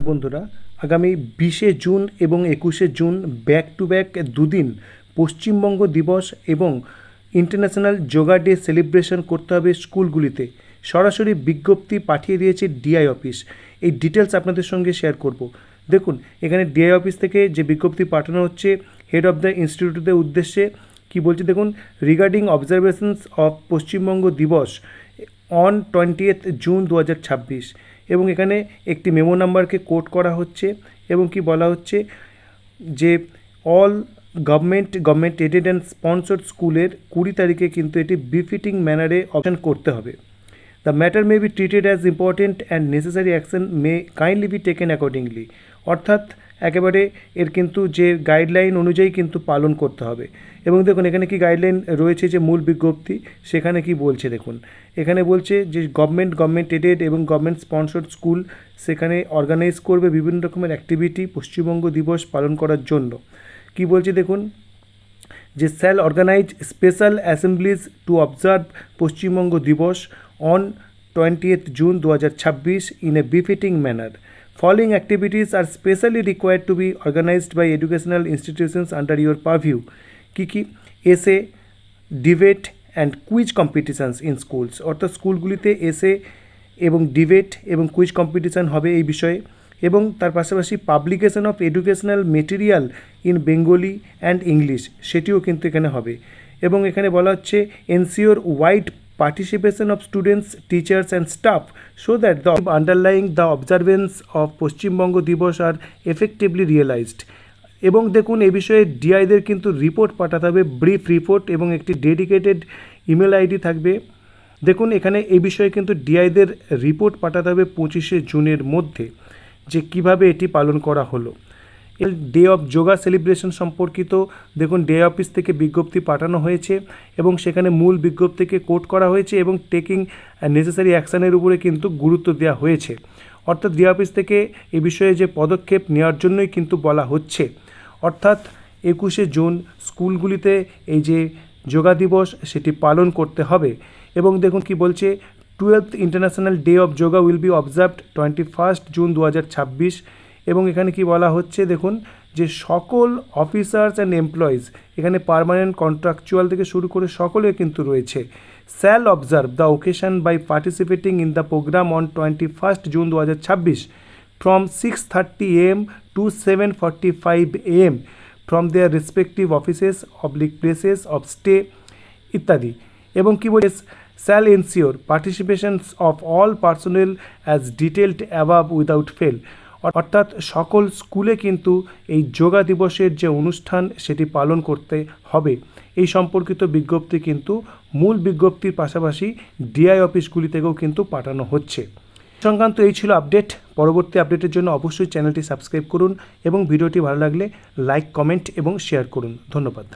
বন্ধুরা, আগামী 20শে জুন এবং 21শে জুন ব্যাক টু ব্যাক দুদিন পশ্চিমবঙ্গ দিবস এবং ইন্টারন্যাশনাল যোগা ডে সেলিব্রেশন করতে হবে স্কুলগুলিতে। সরাসরি বিজ্ঞপ্তি পাঠিয়ে দিয়েছে ডিআই অফিস। এই ডিটেলস আপনাদের সঙ্গে শেয়ার করব। দেখুন, এখানে ডিআই অফিস থেকে যে বিজ্ঞপ্তি পাঠানো হচ্ছে হেড অফ দ্য ইনস্টিটিউটের উদ্দেশ্যে কি বলছে দেখুন, regarding observations of Paschimbanga Dibas on 20th June 2026। এবং এখানে একটি মেমো নাম্বারকে কোট করা হচ্ছে এবং কি বলা হচ্ছে যে all government aided and sponsored স্কুলের 20 তারিখে কিন্তু এটি বিফিটিং ম্যানারে অপশন করতে হবে। The matter may be treated as important and necessary action May kindly be taken accordingly. অর্থাৎ একেবারে এর কিন্তু যে গাইডলাইন অনুযায়ী কিন্তু পালন করতে হবে। এবং দেখুন এখানে কি গাইডলাইন রয়েছে, যে মূল বিজ্ঞপ্তি সেখানে কি বলছে দেখুন, এখানে বলছে যে গভর্নমেন্ট এডেড এবং গভর্নমেন্ট স্পন্সর্ড স্কুল সেখানে অর্গানাইজ করবে বিভিন্ন রকমের অ্যাক্টিভিটি পশ্চিমবঙ্গ দিবস পালন করার জন্য। কি বলছে দেখুন, যে shall organize special assemblies to observe Paschimbanga Dibas on 20th June 2026 in a befitting manner. Following activities are specially required to be organized by educational institutions under your purview. কি এসে, debate and quiz competitions in schools. অর্থাৎ স্কুলগুলিতে এসে এবং debate এবং quiz competition হবে এই বিষয়ে। এবং তার পাশাপাশি publication of educational material in Bengali and English, সেটিও কিন্তু এখানে হবে। এবং এখানে বলা হচ্ছে ensure wide participation of students, teachers and staff so that the underlying the observance of Paschimbanga দিবস are effectively realized। এবং দেখুন এই বিষয়ে ডিআইদের কিন্তু রিপোর্ট পাঠাতে হবে, ব্রিফ রিপোর্ট, এবং একটি ডেডিকেটেড ইমেল আইডি থাকবে। দেখুন এখানে এই বিষয়ে কিন্তু ডিআইদের রিপোর্ট পাঠাতে হবে 25শে জুনের মধ্যে, যে কিভাবে এটি পালন করা হলো। ডে অফ যোগা সেলিব্রেশন সম্পর্কিত দেখুন ডে অফিস থেকে বিজ্ঞপ্তি পাঠানো হয়েছে এবং সেখানে মূল বিজ্ঞপ্তিকে কোট করা হয়েছে এবং টেকিং নেসেসারি অ্যাকশানের উপরে কিন্তু গুরুত্ব দেওয়া হয়েছে। অর্থাৎ ডে অফিস থেকে এ বিষয়ে যে পদক্ষেপ নেওয়ার জন্যই কিন্তু বলা হচ্ছে। অর্থাৎ 21শে জুন স্কুলগুলিতে এই যে যোগা দিবস সেটি পালন করতে হবে। এবং দেখুন কি বলছে, 12th international day of yoga will be observed 21st June 2026। এবং এখানে কি বলা হচ্ছে দেখুন, যে সকল অফিসার্স অ্যান্ড এমপ্লয়িজ, এখানে পার্মানেন্ট কন্ট্রাকচুয়াল থেকে শুরু করে সকলে কিন্তু রয়েছে, shall observe the occasion by participating in the program on 21st June 2026 from 6:30 AM to 7:45 AM from their respective offices places of stay ইত্যাদি। এবং কি বলছে, shall ensure participations of all personnel as detailed above without fail. অর্থাৎ সকল স্কুলে কিন্তু এই যোগা দিবসের যে অনুষ্ঠান সেটি পালন করতে হবে। এই সম্পর্কিত বিজ্ঞপ্তি কিন্তু মূল বিজ্ঞপ্তির পাশাপাশি ডিআই অফিসগুলি থেকেও কিন্তু পাঠানো হচ্ছে। সংক্রান্ত এই ছিল আপডেট। পরবর্তী আপডেটের জন্য অবশ্যই চ্যানেলটি সাবস্ক্রাইব করুন এবং ভিডিওটি ভালো লাগলে লাইক, কমেন্ট এবং শেয়ার করুন। ধন্যবাদ।